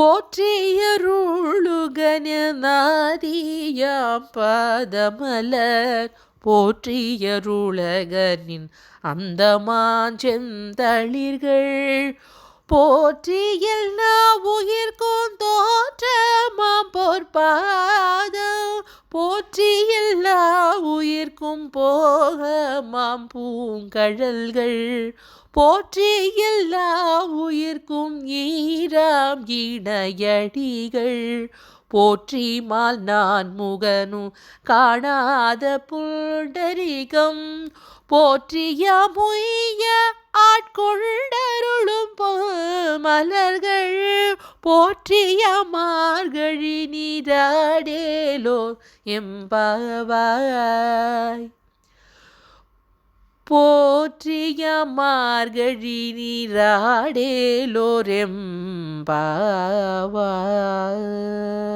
போற்றியருளுகனாதியாம் பாதமலர் போற்றியருளகனின் அந்தமாஞ்செந்தளிர்கள் போற்றியல் உயிர்க்கும் தோற்றமாம் பொற்பாதம் போற்றியல் உயிர்க்கும் போகமாம் பூங்கழல்கள் போற்றியல் உயிர்க்கும் ஈராம் இணையடிகள் போற்றிமால் நான் முகனும் காணாத புண்டரிகம் போற்றிய முய்ய ஆட்கொண்டருளும் மலர்கள் போற்றிய மார்கழி நீராடேலோ எம்பாவாய் போற்றிய மார்கழி நீராடேலோரெம்பாவாய்.